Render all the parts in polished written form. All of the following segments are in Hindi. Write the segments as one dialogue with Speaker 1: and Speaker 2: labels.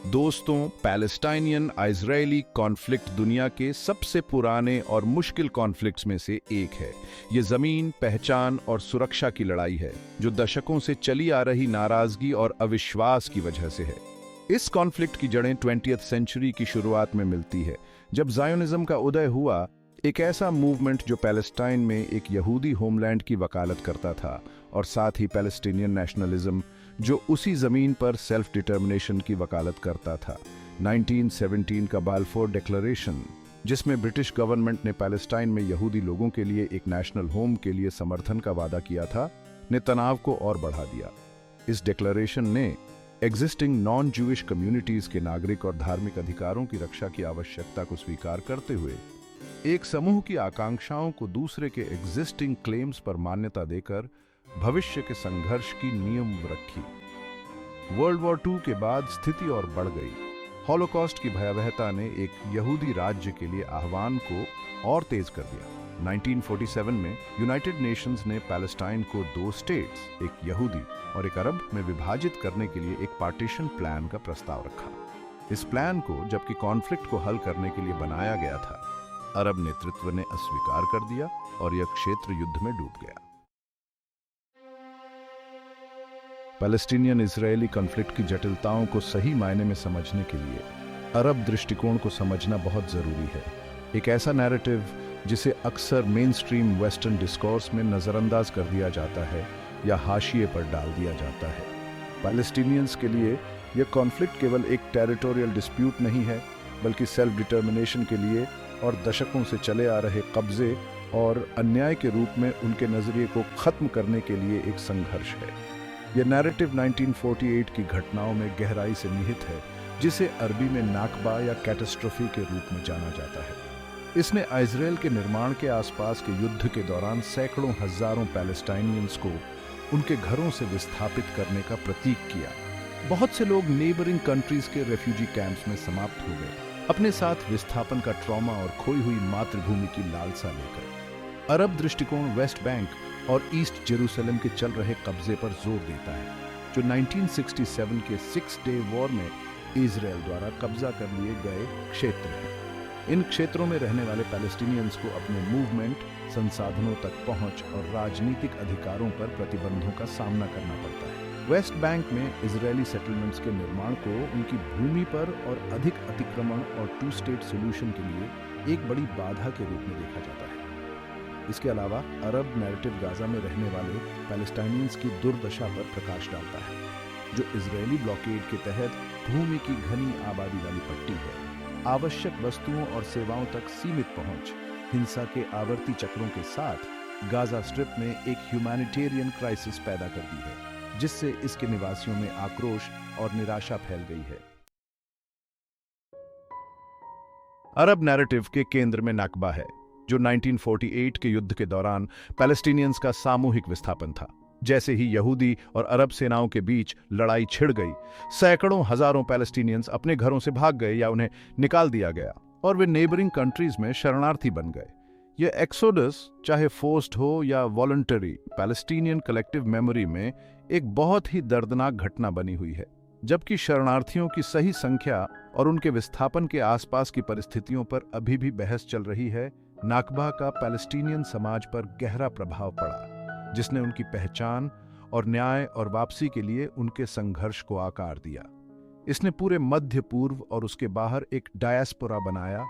Speaker 1: दोस्तों, पैलेस्टाइनियन इजरायली कॉन्फ्लिक्ट दुनिया के सबसे पुराने और मुश्किल कॉन्फ्लिक्ट्स में से एक है। ये जमीन, पहचान और सुरक्षा की लड़ाई है जो दशकों से चली आ रही नाराजगी और अविश्वास की वजह से है। इस कॉन्फ्लिक्ट की जड़ें 20वीं सेंचुरी की शुरुआत में मिलती है, जब जायोनिज्म का उदय हुआ, एक ऐसा मूवमेंट जो पैलेस्टाइन में एक यहूदी होमलैंड की वकालत करता था और साथ ही पैलेस्टीनियन नेशनलिज्म जो उसी जमीन पर सेल्फ डिटर्मिनेशन की वकालत करता था। 1917 का बाल्फोर डिक्लेरेशन, जिसमें ब्रिटिश गवर्नमेंट ने पैलेस्टाइन में यहूदी लोगों के लिए एक नेशनल होम के लिए समर्थन का वादा किया था, ने तनाव को और बढ़ा दिया। इस डिक्लेरेशन ने एग्जिस्टिंग नॉन जूइश कम्युनिटीज के नागरिक और धार्मिक अधिकारों की रक्षा की आवश्यकता को स्वीकार करते हुए एक समूह की आकांक्षाओं को दूसरे के एग्जिस्टिंग क्लेम्स पर मान्यता देकर भविष्य के संघर्ष की नींव रखी। वर्ल्ड वॉर II के बाद स्थिति और बढ़ गई। हॉलोकॉस्ट की भयावहता ने एक यहूदी राज्य के लिए आह्वान को और तेज कर दिया। 1947 में यूनाइटेड नेशंस ने पैलेस्टाइन को 2 स्टेट्स, एक यहूदी और एक अरब में विभाजित करने के लिए एक पार्टीशन प्लान का प्रस्ताव रखा। इस प्लान को, जबकि कॉन्फ्लिक्ट को हल करने के लिए बनाया गया था, अरब नेतृत्व ने अस्वीकार कर दिया और यह क्षेत्र युद्ध में डूब गया। पैलेस्टीनियन इजरायली कॉन्फ्लिक्ट की जटिलताओं को सही मायने में समझने के लिए अरब दृष्टिकोण को समझना बहुत जरूरी है। एक ऐसा नैरेटिव जिसे अक्सर मेन स्ट्रीम वेस्टर्न डिस्कोर्स में नजरअंदाज कर दिया जाता है या हाशिए पर डाल दिया जाता है। पैलेस्टीनियंस के लिए यह कॉन्फ्लिक्ट केवल एक टेरिटोरियल डिस्प्यूट नहीं है, बल्कि सेल्फ डिटर्मिनेशन के लिए और दशकों से चले आ रहे कब्जे और अन्याय के रूप में उनके नजरिए को खत्म करने के लिए एक संघर्ष है। यह नैरेटिव 1948 की घटनाओं में गहराई से निहित है, जिसे अरबी में नाकबा या कैटास्ट्रोफी के रूप में जाना जाता है। इसने इजराइल के निर्माण के आसपास के युद्ध के दौरान सैकड़ों हजारों पैलेस्टाइनियंस को उनके घरों से विस्थापित करने का प्रतीक किया। बहुत से लोग नेबरिंग कंट्रीज के रेफ्यूजी कैंप्स में समाप्त हो गए, अपने साथ विस्थापन का ट्रॉमा और खोई हुई मातृभूमि की लालसा लेकर। अरब दृष्टिकोण वेस्ट बैंक और ईस्ट जेरूसलम के चल रहे कब्जे पर जोर देता है, जो 1967 के 6 डे वॉर में इजराइल द्वारा कब्जा कर लिए गए क्षेत्र हैं। इन क्षेत्रों में रहने वाले पैलेस्टीनियंस को अपने मूवमेंट, संसाधनों तक पहुंच और राजनीतिक अधिकारों पर प्रतिबंधों का सामना करना पड़ता है। वेस्ट बैंक में इजरायली सेटलमेंट्स के निर्माण को उनकी भूमि पर और अधिक अतिक्रमण और 2 स्टेट सॉल्यूशन के लिए एक बड़ी बाधा के रूप में देखा जाता है। इसके अलावा अरब नैरेटिव गाजा में रहने वाले पैलेस्टाइनियंस की दुर्दशा पर प्रकाश डालता है, जो इजरायली ब्लॉकेड के तहत भूमि की घनी आबादी वाली पट्टी है। आवश्यक वस्तुओं और सेवाओं तक सीमित पहुंच, हिंसा के आवर्ती चक्रों के साथ गाजा स्ट्रिप में एक ह्यूमैनिटेरियन क्राइसिस पैदा कर दी है, जिससे इसके निवासियों में आक्रोश और निराशा फैल गई है। अरब नैरेटिव के केंद्र में नाकबा है, जो 1948 के युद्ध के दौरान पैलेस्टीनियंस का सामूहिक विस्थापन था। जैसे ही यहूदी और अरब सेनाओं के बीच लड़ाई छिड़ गई, सैकड़ों हजारों पैलेस्टीनियंस अपने घरों से भाग गए या उन्हें निकाल दिया गया और वे नेबरिंग कंट्रीज में शरणार्थी बन गए। यह एक्सोडस, चाहे फोर्स्ड हो या वॉलंटरी, पैलेस्टीनियन कलेक्टिव मेमोरी में एक बहुत ही दर्दनाक घटना बनी हुई है। जबकि शरणार्थियों की सही संख्या और उनके विस्थापन के आसपास की परिस्थितियों पर अभी भी बहस चल रही है, नाकबा का पैलेस्टीनियन समाज पर गहरा प्रभाव पड़ा, जिसने उनकी पहचान और न्याय और वापसी के लिए उनके संघर्ष को आकार दिया। इसने पूरे मध्य पूर्व और उसके बाहर एक डायस्पोरा बनाया,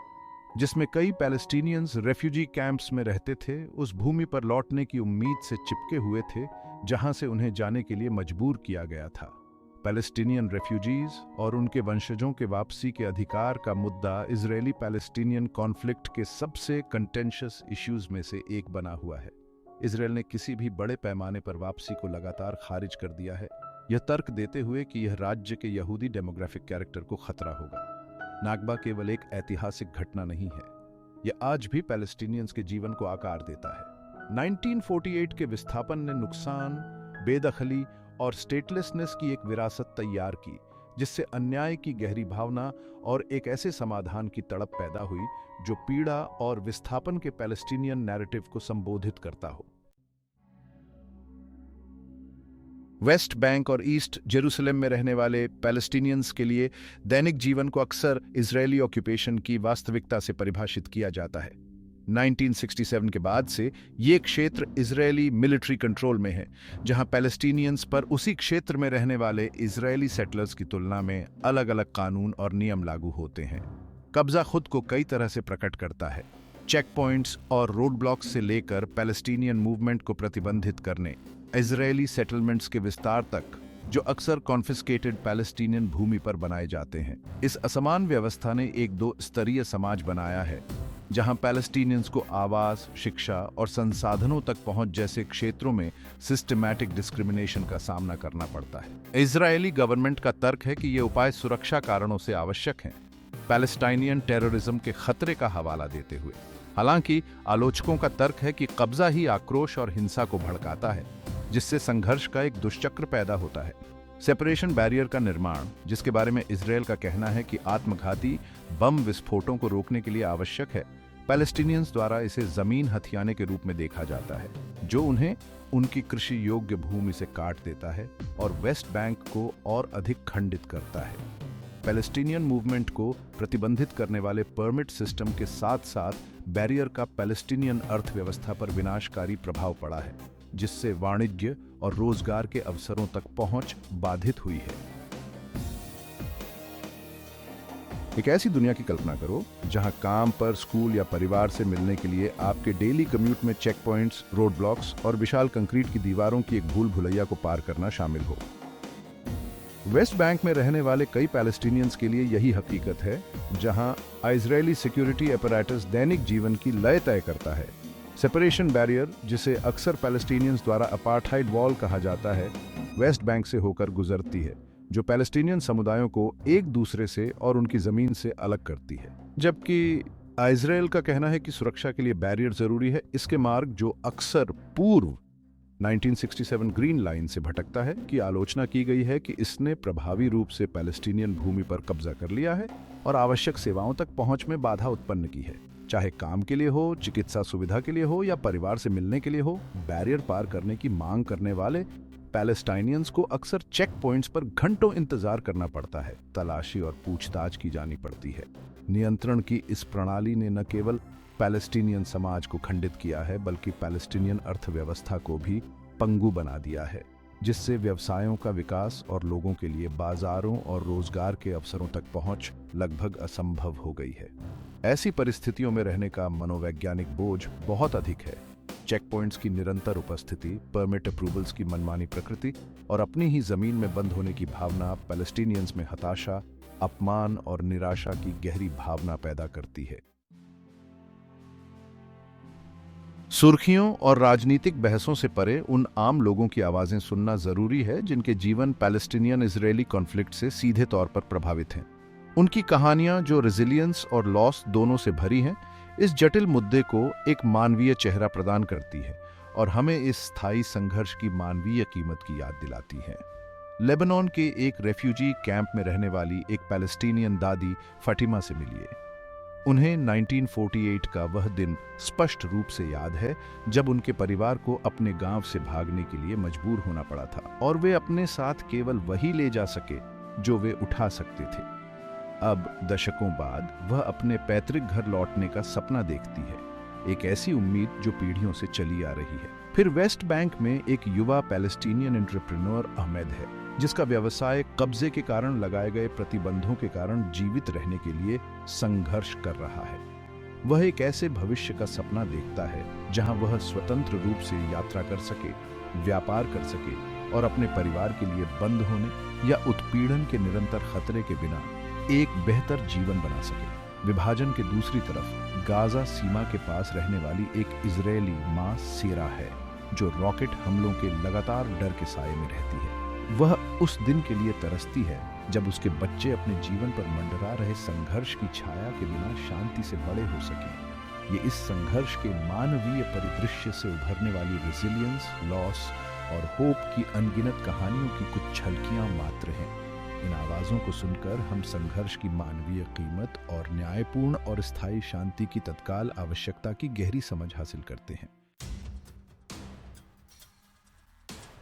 Speaker 1: जिसमें कई पैलेस्टीनियंस रेफ्यूजी कैंप्स में रहते थे, उस भूमि पर लौटने की उम्मीद से चिपके हुए थे जहां से उन्हें जाने के लिए मजबूर किया गया था। पैलेस्टीनियन रेफ्यूजीज और उनके वंशजों के वापसी के अधिकार का मुद्दा इजरायली पैलेस्टीनियन कॉन्फ्लिक्ट के सबसे कंटेंशियस इश्यूज में से एक बना हुआ है। इजरायल ने किसी भी बड़े पैमाने पर वापसी को लगातार खारिज कर दिया है, यह तर्क देते हुए कि यह राज्य के यहूदी डेमोग्राफिक कैरेक्टर को खतरा होगा। नाकबा केवल एक ऐतिहासिक घटना नहीं है, यह आज भी पैलेस्टीनियंस के जीवन को आकार देता है। 1948 के विस्थापन ने नुकसान, बेदखली और स्टेटलेसनेस की एक विरासत तैयार की, जिससे अन्याय की गहरी भावना और एक ऐसे समाधान की तड़प पैदा हुई जो पीड़ा और विस्थापन के पैलेस्टीनियन नैरेटिव को संबोधित करता हो। वेस्ट बैंक और ईस्ट जेरूसलम में रहने वाले पैलेस्टीनियंस के लिए दैनिक जीवन को अक्सर इजरायली ऑक्यूपेशन की वास्तविकता से परिभाषित किया जाता है। 1967 के बाद से ये क्षेत्र इजरायली मिलिट्री कंट्रोल में है, जहां पैलेस्टीनियंस पर उसी क्षेत्र में रहने वाले इजरायली सेटलर्स की तुलना में अलग अलग कानून और नियम लागू होते हैं। कब्जा खुद को कई तरह से प्रकट करता है। चेक पॉइंट्स और रोड ब्लॉक्स से लेकर पैलेस्टीनियन मूवमेंट को प्रतिबंधित करने, इजरायली सेटलमेंट्स के विस्तार तक, जो अक्सर कॉन्फिस्केटेड पैलेस्टीनियन भूमि पर बनाए जाते हैं। इस असमान व्यवस्था ने एक दो स्तरीय समाज बनाया है, जहां पैलेस्टीनियंस को आवास, शिक्षा और संसाधनों तक पहुंच जैसे क्षेत्रों में सिस्टमैटिक डिस्क्रिमिनेशन का सामना करना पड़ता है। इजरायली गवर्नमेंट का तर्क है कि ये उपाय सुरक्षा कारणों से आवश्यक हैं, पैलेस्टाइनियन टेररिज्म के खतरे का हवाला देते हुए। हालांकि आलोचकों का तर्क है कि कब्जा ही आक्रोश और हिंसा को भड़काता है, जिससे संघर्ष का एक दुष्चक्र पैदा होता है। सेपरेशन बैरियर का निर्माण, जिसके बारे में इजरायल का कहना है कि आत्मघाती बम विस्फोटों को रोकने के लिए आवश्यक है, पैलेस्टीनियंस द्वारा इसे जमीन हथियाने के रूप में देखा जाता है, जो उन्हें उनकी कृषि योग्य भूमि से काट देता है और वेस्ट बैंक को और अधिक खंडित करता है। पैलेस्टीनियन मूवमेंट को प्रतिबंधित करने वाले परमिट सिस्टम के साथ साथ बैरियर का पैलेस्टीनियन अर्थव्यवस्था पर विनाशकारी प्रभाव पड़ा है, जिससे वाणिज्य और रोजगार के अवसरों तक पहुंच बाधित हुई है। एक ऐसी दुनिया की कल्पना करो जहां काम पर, स्कूल या परिवार से मिलने के लिए आपके डेली कम्यूट में चेक पॉइंट्स, रोड ब्लॉक्स और विशाल कंक्रीट की दीवारों की एक भूल भुलैया को पार करना शामिल हो। वेस्ट बैंक में रहने वाले कई पैलेस्टीनियंस के लिए यही हकीकत है, जहां इजरायली सिक्योरिटी अपैरेटस दैनिक जीवन की लय तय करता है। सेपरेशन बैरियर, जिसे अक्सर पैलेस्टीनियंस द्वारा अपार्थाइड वॉल कहा जाता है, वेस्ट बैंक से होकर गुजरती है, जो पैलेस्टीनियन समुदायों को एक दूसरे से और उनकी जमीन से अलग करती है। जबकि इजरायल का कहना है कि सुरक्षा के लिए बैरियर जरूरी है। इसके मार्ग, जो अक्सर पूर्व 1967 ग्रीन लाइन से भटकता है, की आलोचना की गई है कि इसने प्रभावी रूप से पैलेस्टीनियन भूमि पर कब्जा कर लिया है और आवश्यक सेवाओं तक पहुंच में बाधा उत्पन्न की है। चाहे काम के लिए हो, चिकित्सा सुविधा के लिए हो या परिवार से मिलने के लिए हो, बैरियर पार करने की मांग करने वाले पैलेस्टाइनियंस को अक्सर चेक पॉइंट्स पर घंटों इंतजार करना पड़ता है, तलाशी और पूछताछ की जानी पड़ती है। नियंत्रण की इस प्रणाली ने न केवल पैलेस्टीनियन समाज को खंडित किया है, बल्कि पैलेस्टीनियन अर्थव्यवस्था को भी पंगु बना दिया है, जिससे व्यवसायों का विकास और लोगों के लिए बाजारों और रोजगार के अवसरों तक पहुंच लगभग असंभव हो गई है। ऐसी परिस्थितियों में रहने का मनोवैज्ञानिक बोझ बहुत अधिक है। चेक पॉइंट्स की निरंतर उपस्थिति, परमिट अप्रूवल्स की मनमानी प्रकृति और अपनी ही जमीन में बंद होने की भावना पैलेस्टीनियंस में हताशा, अपमान और निराशा की गहरी भावना पैदा करती है। सुर्खियों और राजनीतिक बहसों से परे उन आम लोगों की आवाजें सुनना जरूरी है जिनके जीवन पैलेस्टीनियन इजरायली कॉन्फ्लिक्ट से सीधे तौर पर प्रभावित हैं। उनकी कहानियां, जो रेजिलियंस और लॉस दोनों से भरी हैं, इस जटिल मुद्दे को एक मानवीय चेहरा प्रदान करती है और हमें इस स्थायी संघर्ष की मानवीय कीमत की याद दिलाती है। लेबनान के एक रेफ्यूजी कैंप में रहने वाली एक पैलेस्टीनियन दादी फातिमा से मिलिए। उन्हें 1948 का वह दिन स्पष्ट रूप से याद है, जब उनके परिवार को अपने गांव से भागने के लिए मजबूर होना पड़ा था और वे अपने साथ केवल वही ले जा सके जो वे उठा सकते थे। अब दशकों बाद वह अपने पैतृक घर लौटने का सपना देखती है, एक ऐसी उम्मीद जो पीढ़ियों से चली आ रही है। फिर वेस्ट बैंक में एक युवा पैलेस्टीनियन एंटरप्रेन्योर अहमद है, जिसका व्यवसाय कब्जे के कारण लगाए गए प्रतिबंधों के कारण जीवित रहने के लिए संघर्ष कर रहा है। वह एक ऐसे भविष्य का सपना देखता है जहां वह स्वतंत्र रूप से यात्रा कर सके, व्यापार कर सके और अपने परिवार के लिए बंद होने या उत्पीड़न के निरंतर खतरे के बिना एक बेहतर जीवन बना सके। विभाजन के दूसरी तरफ गाजा सीमा के पास रहने वाली एक इजरायली मां सेरा है, जो रॉकेट हमलों के लगातार डर के साए में रहती है। वह उस दिन के लिए तरसती है जब उसके बच्चे अपने जीवन पर मंडरा रहे संघर्ष की छाया के बिना शांति से बड़े हो सकें। ये इस संघर्ष के मानवीय परिदृश्य से उभरने वाली रेजिलियंस, लॉस और होप की अनगिनत कहानियों की कुछ झलकियां मात्र हैं। इन आवाजों को सुनकर हम संघर्ष की मानवीय कीमत और न्यायपूर्ण और स्थायी शांति की तत्काल आवश्यकता की गहरी समझ हासिल करते हैं।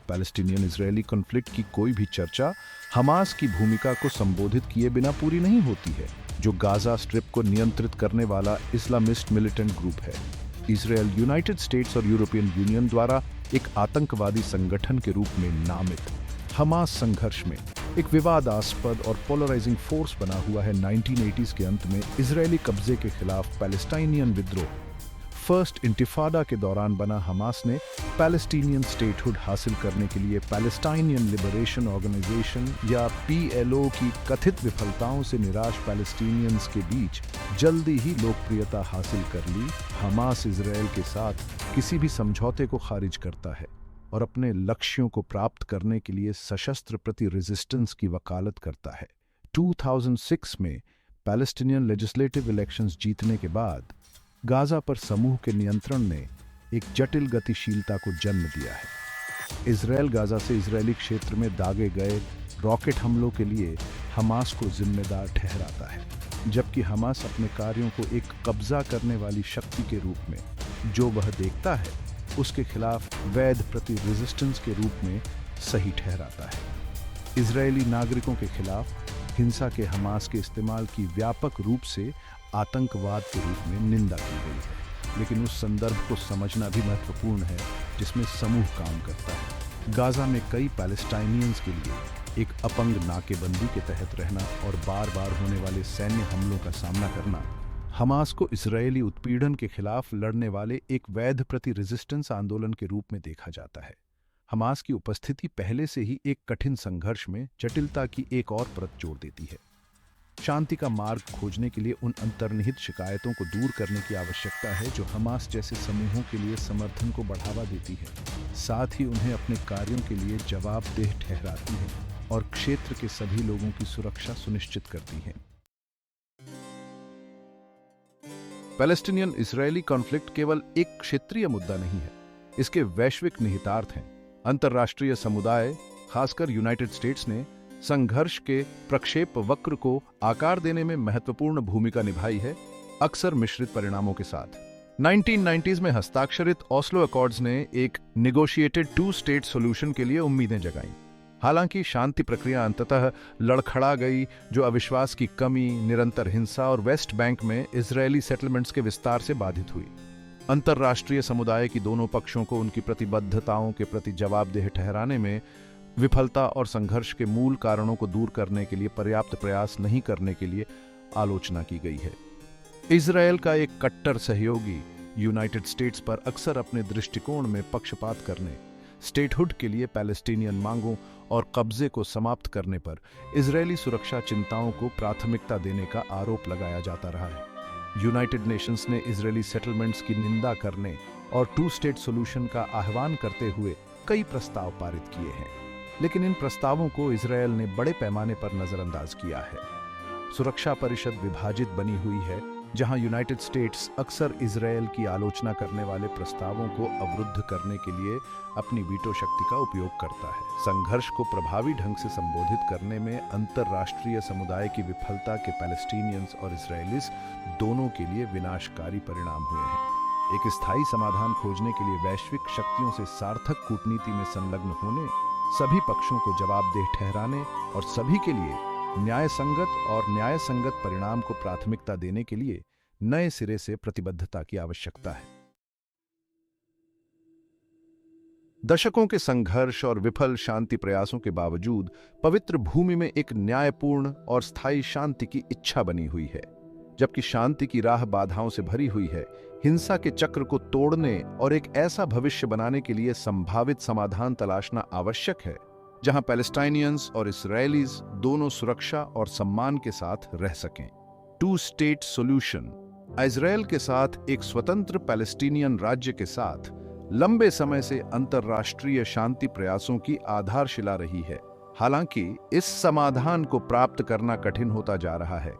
Speaker 1: पैलेस्टीनियन इजरायली कॉन्फ्लिक्ट की कोई भी चर्चा हमास की भूमिका को संबोधित किए बिना पूरी नहीं होती है, जो गाजा स्ट्रिप को नियंत्रित करने वाला इस्लामिस्ट मिलिटेंट ग्रुप है। इसराइल यूनाइटेड स्टेट्स और यूरोपियन यूनियन द्वारा एक आतंकवादी संगठन के रूप में नामित हमास संघर्ष में एक विवादास्पद और पोलराइजिंग फोर्स बना हुआ है। 1980s के अंत में इजरायली कब्जे के खिलाफ पैलेस्टाइनियन विद्रोह फर्स्ट इंतिफादा के दौरान बना हमास ने पैलेस्टीनियन स्टेटहुड हासिल करने के लिए पैलेस्टाइनियन लिबरेशन ऑर्गेनाइजेशन या PLO की कथित विफलताओं से निराश पैलेस्टीनियंस के बीच जल्दी ही लोकप्रियता हासिल कर ली। हमास इजरायल के साथ किसी भी समझौते को खारिज करता है और अपने लक्ष्यों को प्राप्त करने के लिए सशस्त्र प्रति रेजिस्टेंस की वकालत करता है। 2006 में पैलेस्टीनियन लेजिस्लेटिव इलेक्शंस जीतने के बाद गाजा पर समूह के नियंत्रण ने एक जटिल गतिशीलता को जन्म दिया है। इजरायल गाजा से इजरायली क्षेत्र में दागे गए रॉकेट हमलों के लिए हमास को जिम्मेदार ठहराता है, जबकि हमास अपने कार्यों को एक कब्जा करने वाली शक्ति के रूप में जो वह देखता है उसके खिलाफ वैध प्रति रेजिस्टेंस के रूप में सही ठहराता है। इजरायली नागरिकों के खिलाफ हिंसा के हमास के इस्तेमाल की व्यापक रूप से आतंकवाद के रूप में निंदा की गई है, लेकिन उस संदर्भ को समझना भी महत्वपूर्ण है जिसमें समूह काम करता है। गाजा में कई पैलेस्टाइनियंस के लिए एक अपंग नाकेबंदी के तहत रहना और बार बार होने वाले सैन्य हमलों का सामना करना हमास को इजरायली उत्पीड़न के खिलाफ लड़ने वाले एक वैध प्रति रेजिस्टेंस आंदोलन के रूप में देखा जाता है। हमास की उपस्थिति पहले से ही एक कठिन संघर्ष में जटिलता की एक और परत जोड़ देती है। शांति का मार्ग खोजने के लिए उन अंतर्निहित शिकायतों को दूर करने की आवश्यकता है जो हमास जैसे समूहों के लिए समर्थन को बढ़ावा देती है, साथ ही उन्हें अपने कार्यों के लिए जवाबदेह ठहराती है और क्षेत्र के सभी लोगों की सुरक्षा सुनिश्चित करती है। पैलेस्टीनियन इजरायली कॉन्फ्लिक्ट केवल एक क्षेत्रीय मुद्दा नहीं है, इसके वैश्विक निहितार्थ हैं। अंतर्राष्ट्रीय समुदाय, खासकर यूनाइटेड स्टेट्स ने संघर्ष के प्रक्षेप वक्र को आकार देने में महत्वपूर्ण भूमिका निभाई है, अक्सर मिश्रित परिणामों के साथ। 1990s में हस्ताक्षरित ओस्लो अकॉर्ड्स ने एक नेगोशिएटेड 2 स्टेट सॉल्यूशन के लिए उम्मीदें जगाईं। हालांकि शांति प्रक्रिया अंततः लड़खड़ा गई, जो अविश्वास की कमी, निरंतर हिंसा और वेस्ट बैंक में इजरायली सेटलमेंट्स के विस्तार से बाधित हुई। अंतर्राष्ट्रीय समुदाय की दोनों पक्षों को उनकी प्रतिबद्धताओं के प्रति जवाबदेह ठहराने में विफलता और संघर्ष के मूल कारणों को दूर करने के लिए पर्याप्त प्रयास नहीं करने के लिए आलोचना की गई है। इजरायल का एक कट्टर सहयोगी यूनाइटेड स्टेट्स पर अक्सर अपने दृष्टिकोण में पक्षपात करने, स्टेटहुड के लिए पैलेस्टीनियन मांगों और कब्जे को समाप्त करने पर इजरायली सुरक्षा चिंताओं को प्राथमिकता देने का आरोप लगाया जाता रहा है। यूनाइटेड नेशंस ने इजरायली सेटलमेंट्स की निंदा करने और 2 स्टेट सॉल्यूशन का आह्वान करते हुए कई प्रस्ताव पारित किए हैं, लेकिन इन प्रस्तावों को इजरायल ने बड़े पैमाने पर नजरअंदाज किया है। सुरक्षा परिषद विभाजित बनी हुई है, जहां यूनाइटेड स्टेट्स अक्सर इजरायल की आलोचना करने वाले प्रस्तावों को अवरुद्ध करने के लिए अपनी वीटो शक्ति का उपयोग करता है। संघर्ष को प्रभावी ढंग से संबोधित करने में अंतर्राष्ट्रीय समुदाय की विफलता के पैलेस्टीनियंस और इजरायलीज दोनों के लिए विनाशकारी परिणाम हुए हैं। एक स्थायी समाधान खोजने के लिए वैश्विक शक्तियों से सार्थक कूटनीति में संलग्न होने, सभी पक्षों को जवाबदेह ठहराने और सभी के लिए न्याय संगत परिणाम को प्राथमिकता देने के लिए नए सिरे से प्रतिबद्धता की आवश्यकता है। दशकों के संघर्ष और विफल शांति प्रयासों के बावजूद पवित्र भूमि में एक न्यायपूर्ण और स्थायी शांति की इच्छा बनी हुई है। जबकि शांति की राह बाधाओं से भरी हुई है, हिंसा के चक्र को तोड़ने और एक ऐसा भविष्य बनाने के लिए संभावित समाधान तलाशना आवश्यक है जहां पैलेस्टाइनियंस और इस्राएलीज दोनों सुरक्षा और सम्मान के साथ रह सकें। 2 स्टेट सॉल्यूशन इजरायल के साथ एक स्वतंत्र पैलेस्टीनियन राज्य के साथ लंबे समय से अंतर्राष्ट्रीय शांति प्रयासों की आधारशिला रही है। हालांकि इस समाधान को प्राप्त करना कठिन होता जा रहा है।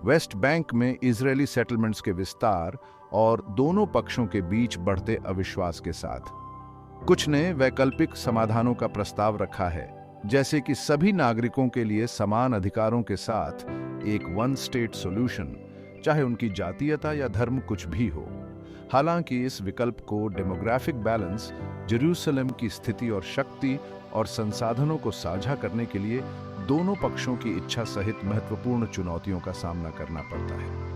Speaker 1: वेस्ट बैंक में इजरायली सेटलमेंट्स के विस्तार और दोनों पक्षों के बीच बढ़ते अविश्वास के साथ कुछ ने वैकल्पिक समाधानों का प्रस्ताव रखा है, जैसे कि सभी नागरिकों के लिए समान अधिकारों के साथ एक 1 स्टेट सॉल्यूशन, चाहे उनकी जातीयता या धर्म कुछ भी हो। हालांकि इस विकल्प को डेमोग्राफिक बैलेंस, जेरूसलम की स्थिति और शक्ति और संसाधनों को साझा करने के लिए दोनों पक्षों की इच्छा सहित महत्वपूर्ण चुनौतियों का सामना करना पड़ता है।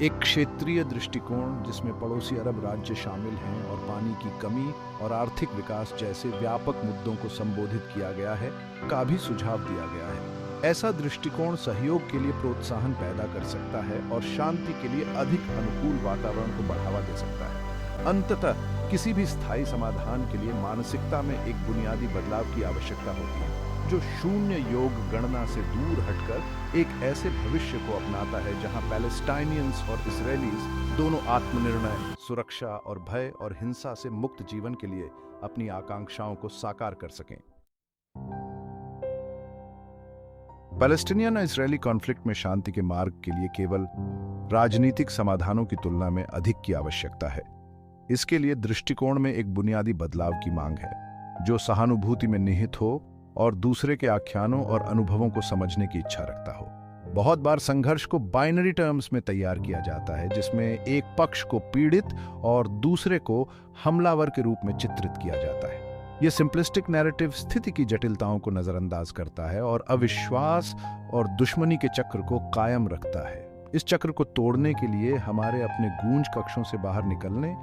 Speaker 1: एक क्षेत्रीय दृष्टिकोण जिसमें पड़ोसी अरब राज्य शामिल हैं और पानी की कमी और आर्थिक विकास जैसे व्यापक मुद्दों को संबोधित किया गया है, का भी सुझाव दिया गया है। ऐसा दृष्टिकोण सहयोग के लिए प्रोत्साहन पैदा कर सकता है और शांति के लिए अधिक अनुकूल वातावरण को बढ़ावा दे सकता है। अंततः किसी भी स्थायी समाधान के लिए मानसिकता में एक बुनियादी बदलाव की आवश्यकता होती है, जो शून्य योग गणना से दूर हटकर एक ऐसे भविष्य को अपनाता है जहां पैलेस्टाइनियंस और इजरायलीज दोनों आत्मनिर्णय, सुरक्षा और भय और हिंसा से मुक्त जीवन के लिए अपनी आकांक्षाओं को साकार कर सकें। पैलेस्टीनियन इजरायली कॉन्फ्लिक्ट में शांति के मार्ग के लिए केवल राजनीतिक समाधानों की तुलना में अधिक की आवश्यकता है। इसके लिए दृष्टिकोण में एक बुनियादी बदलाव की मांग है, जो सहानुभूति में निहित हो और दूसरे के आख्यानों और अनुभवों को समझने की इच्छा रखता हो। बहुत बार संघर्ष को बाइनरी टर्म्स में तैयार किया जाता है, जिसमें एक पक्ष को पीड़ित और दूसरे को हमलावर के रूप में चित्रित किया जाता है। यह सिंपलिस्टिक नैरेटिव स्थिति की जटिलताओं को नजरअंदाज करता है और अविश्वास और दुश्मनी के चक्र को कायम रखता है। इस चक्र को तोड़ने के लिए हमारे अपने गूंज कक्षों से बाहर निकलने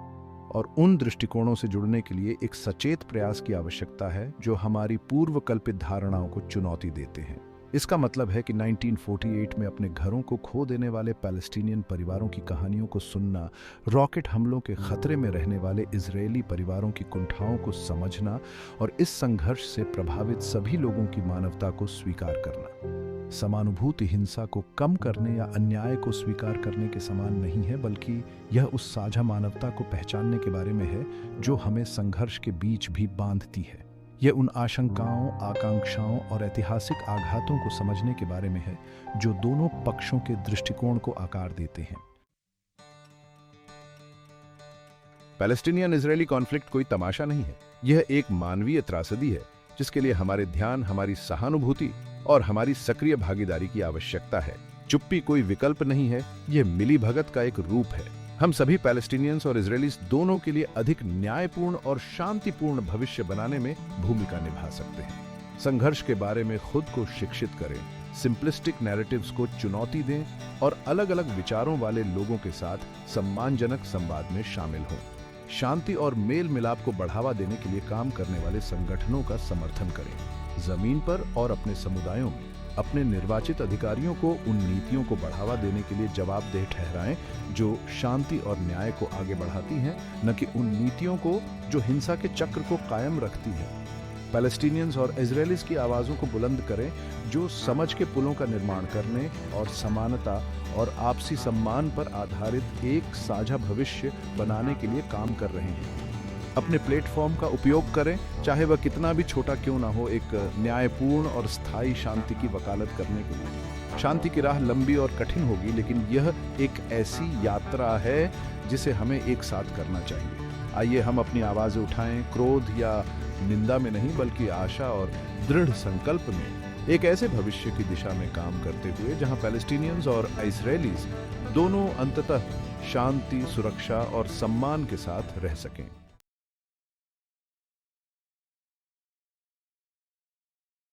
Speaker 1: और उन दृष्टिकोणों से जुड़ने के लिए एक सचेत प्रयास की आवश्यकता है, जो हमारी पूर्व कल्पित धारणाओं को चुनौती देते हैं। इसका मतलब है कि 1948 में अपने घरों को खो देने वाले पैलेस्टीनियन परिवारों की कहानियों को सुनना, रॉकेट हमलों के खतरे में रहने वाले इजरायली परिवारों की कुंठाओं को समझना और इस संघर्ष से प्रभावित सभी लोगों की मानवता को स्वीकार करना। समानुभूति हिंसा को कम करने या अन्याय को स्वीकार करने के समान नहीं है, बल्कि यह उस साझा मानवता को पहचानने के बारे में है जो हमें संघर्ष के बीच भी बांधती है। यह उन आशंकाओं, आकांक्षाओं और ऐतिहासिक आघातों को समझने के बारे में है जो दोनों पक्षों के दृष्टिकोण को आकार देते हैं। पैलेस्टीनियन इजरायली कॉन्फ्लिक्ट कोई तमाशा नहीं है। यह एक मानवीय त्रासदी है जिसके लिए हमारे ध्यान, हमारी सहानुभूति और हमारी सक्रिय भागीदारी की आवश्यकता है। चुप्पी कोई विकल्प नहीं है, यह मिलीभगत का एक रूप है। हम सभी पैलेस्टीनियंस और इजरायलीज दोनों के लिए अधिक न्यायपूर्ण और शांतिपूर्ण भविष्य बनाने में भूमिका निभा सकते हैं। संघर्ष के बारे में खुद को शिक्षित करें, सिंपलिस्टिक नैरेटिव्स को चुनौती दें और अलग अलग विचारों वाले लोगों के साथ सम्मानजनक संवाद में शामिल हों। शांति और मेल मिलाप को बढ़ावा देने के लिए काम करने वाले संगठनों का समर्थन करें। जमीन पर और अपने समुदायों में अपने निर्वाचित अधिकारियों को उन नीतियों को बढ़ावा देने के लिए जवाबदेह ठहराएं जो शांति और न्याय को आगे बढ़ाती हैं, न कि उन नीतियों को जो हिंसा के चक्र को कायम रखती हैं। पैलेस्टीनियंस और इजरायलीज की आवाज़ों को बुलंद करें जो समझ के पुलों का निर्माण करने और समानता और आपसी सम्मान पर आधारित एक साझा भविष्य बनाने के लिए काम कर रहे हैं। अपने प्लेटफॉर्म का उपयोग करें, चाहे वह कितना भी छोटा क्यों ना हो, एक न्यायपूर्ण और स्थायी शांति की वकालत करने के लिए। शांति की राह लंबी और कठिन होगी, लेकिन यह एक ऐसी यात्रा है जिसे हमें एक साथ करना चाहिए। आइए हम अपनी आवाज़ें उठाएं, क्रोध या निंदा में नहीं, बल्कि आशा और दृढ़ संकल्प में एक ऐसे भविष्य की दिशा में काम करते हुए जहां पैलेस्टीनियंस और इजरायलीज दोनों अंततः शांति, सुरक्षा और सम्मान के साथ रह सकें।